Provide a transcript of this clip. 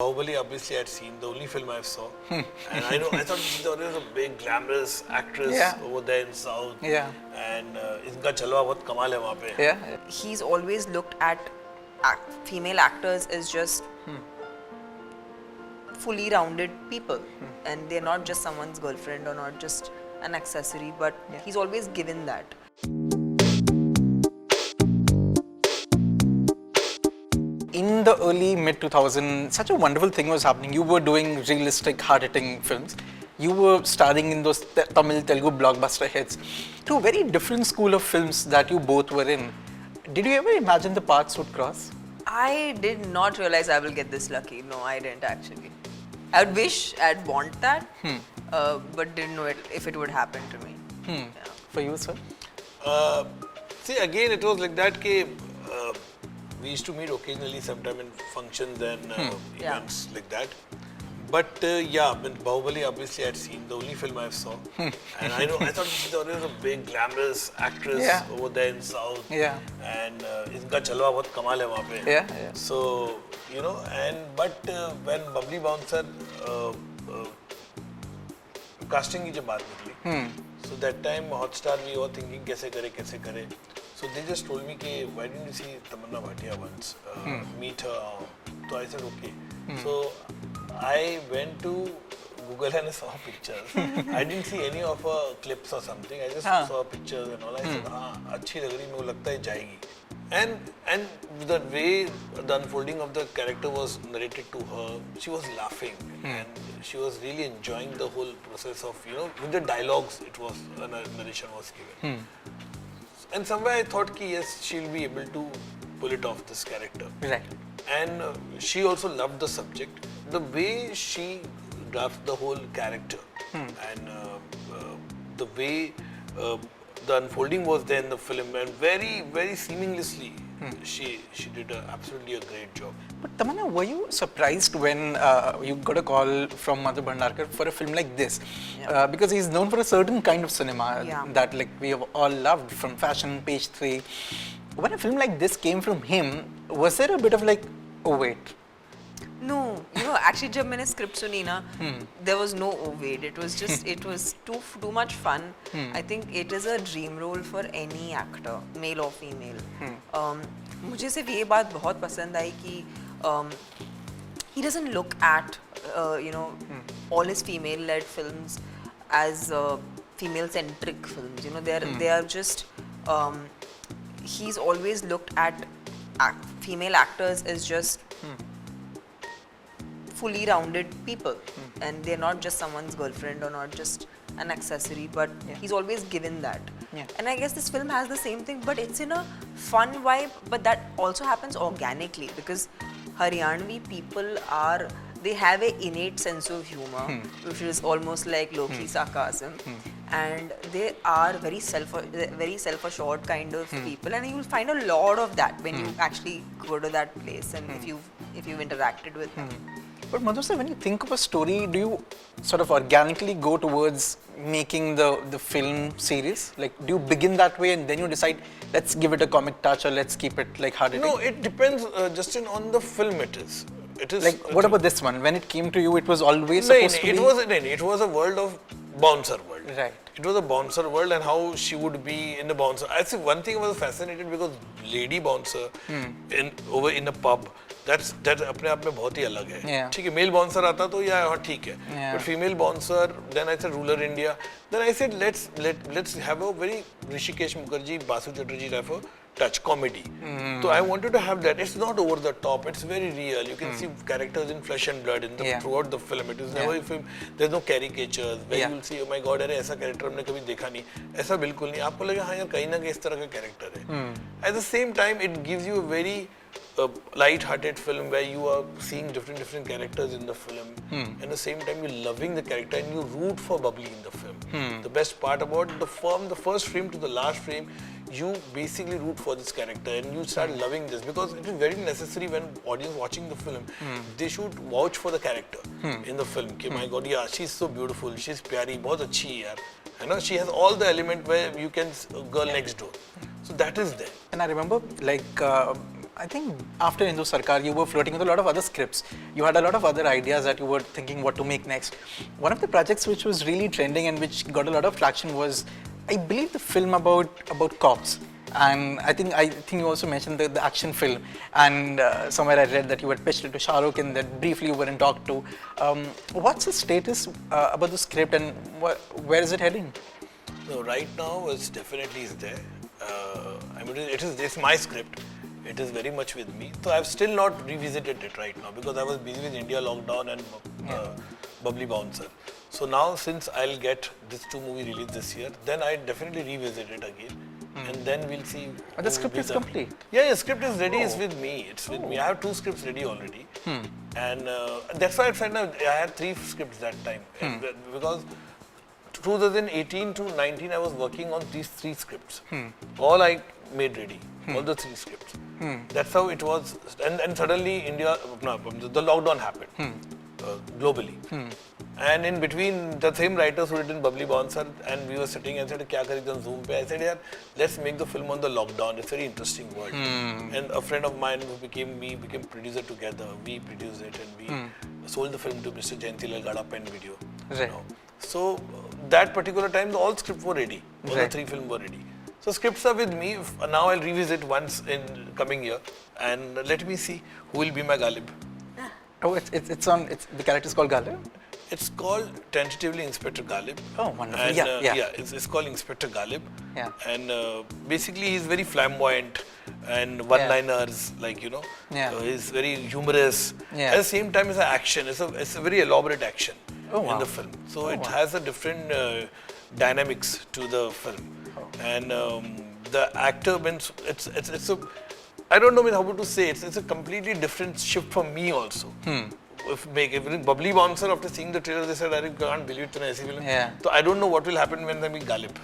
Bahubali, obviously, I'd seen the only film I saw, and I thought she's always a big glamorous actress over there in South. And इनका चलवा बहुत कमाल है वहाँ पे. He's always looked at female actors as just fully rounded people, and they're not just someone's girlfriend or not just an accessory, but he's always given that. In the early mid-2000s, such a wonderful thing was happening. You were doing realistic, hard-hitting films. You were starring in those Tamil, Telugu blockbuster hits. Two very different school of films that you both were in. Did you ever imagine the paths would cross? I did not realize I will get this lucky. No, I didn't actually. I would wish I'd want that, but didn't know if it would happen to me. Yeah. For you, sir? See, again, it was like that. We used to meet occasionally, sometime in functions and events like that. But yeah, Bahubali, obviously, I'd seen the only film I saw, and I thought she's always a big glamorous actress over there in South. And इनका चलवा बहुत कमाल है वहाँ पे. So but when Babli Bouncer casting की जब बात निकली, so that time Hotstar we were thinking कैसे करे. So they just told me कि why didn't you see Tamannaah Bhatia once, meet her. So I said okay. So I went to Google and I saw pictures. I didn't see any of her clips or something. I just saw pictures and all. I said, हाँ अच्छी लग रही, मेरे को लगता है जाएगी. And the way the unfolding of the character was narrated to her, she was laughing and she was really enjoying the whole process of with the dialogues narration was given. And somewhere I thought ki yes, she'll be able to pull it off, this character. Right. And she also loved the subject. The way she drafted the whole character and the way the unfolding was there in the film, and very, very seamlessly, she did absolutely a great job. But Tamannaah, were you surprised when you got a call from Madhur Bhandarkar for a film like this? Because he's known for a certain kind of cinema that we have all loved, from Fashion, Page 3. When a film like this came from him, was there a bit of oh wait? No, actually जब मैंने script सुनी ना, there was no oh wait. It was just, it was too much fun. I think it is a dream role for any actor, male or female. मुझे सिर्फ ये बात बहुत पसंद आई कि he doesn't look at all his female-led films as female-centric films. They are just he's always looked at female actors as just fully rounded people, and they're not just someone's girlfriend or not just an accessory, but he's always given that. And I guess this film has the same thing, but it's in a fun vibe, but that also happens organically because Haryanvi people they have an innate sense of humor, which is almost like low-key sarcasm, and they are very self-assured kind of people, and you will find a lot of that when you actually go to that place and if you've interacted with them. But Madhur sir, when you think of a story, do you sort of organically go towards making the film series? Do you begin that way and then you decide, let's give it a comic touch or let's keep it hard-hitting? No, it depends, Justin, on the film it is. What about this one? When it came to you, it was always supposed to be... It was a world of bouncer world. Right. It was a bouncer world and how she would be in the bouncer. I see one thing I was fascinated because lady bouncer over in a pub, that's अपने आप में बहुत ही अलग है. ठीक है, male bouncer आता तो ठीक है. But female bouncer, then I said rural India. Then I said let's have a very Rishikesh Mukherjee, Basu Chatterjee type of touch comedy. So I wanted to have that. It's not over the top. It's very real. You can see characters in flesh and blood throughout the film. It is never a film. There's no caricatures where you will see, oh my God, अरे ऐसा character हमने कभी देखा नहीं. ऐसा बिल्कुल नहीं. आपको लगे हाँ यार कहीं ना कहीं इस तरह का character है. At the same time, it gives you a very light-hearted film where you are seeing different characters in the film. At the same time, you're loving the character and you root for Babli in the film. The best part about the first frame to the last frame, you basically root for this character and you start loving this because it is very necessary when audience watching the film, they should vouch for the character in the film. My God, yeah, she's so beautiful, she's pyari, बहुत अच्छी यार. She has all the element where you can girl next door. So that is there. And I remember I think after Hindu Sarkar, you were floating with a lot of other scripts. You had a lot of other ideas that you were thinking what to make next. One of the projects which was really trending and which got a lot of traction was, I believe, the film about cops. And I think you also mentioned the action film. And somewhere I read that you had pitched it to Shah Rukh and that briefly you were in talk to. What's the status about the script and where is it heading? No, right now it's definitely is there. I mean, it's my script. It is very much with me. So I've still not revisited it right now because I was busy with India lockdown and Babli Bouncer. So now since I'll get these two movies released this year, then I definitely revisit it again. And then we'll see. But the script is complete. Yeah, script is ready. It's with me. It's with me. I have 2 scripts ready already. And that's why I had 3 scripts that time. Because 2018 to 19, I was working on these 3 scripts. All I made ready, all the 3 scripts. That's how it was. And suddenly the lockdown happened globally. And in between, the same writers who did in Babli Bouncer, and we were sitting and said, "Kya kare on Zoom pe?" I said, "Yeah, let's make the film on the lockdown. It's a very interesting world." And a friend of mine who became producer together. We produced it and we sold the film to Mr. Jayantilal Gada Pen Video. Right. So that particular time, all scripts were ready. All the 3 films were ready. So scripts are with me. Now I'll revisit once in coming year, and let me see who will be my Ghalib. Oh, the character is called Ghalib? It's called tentatively Inspector Ghalib. Oh, wonderful. And, yeah. It's called Inspector Ghalib. Yeah. And basically he's very flamboyant and one-liners, he's very humorous. Yeah. At the same time, it's an action. It's a very elaborate action in the film. So it has a different dynamics to the film. And the actor means it's a, I don't know how to say it. It's a completely different shift for me also. If Babli Bouncer, after seeing the trailer, they said, "I can't believe it's an ऐसी film." Yeah. So I don't know what will happen when I meet Ghalib.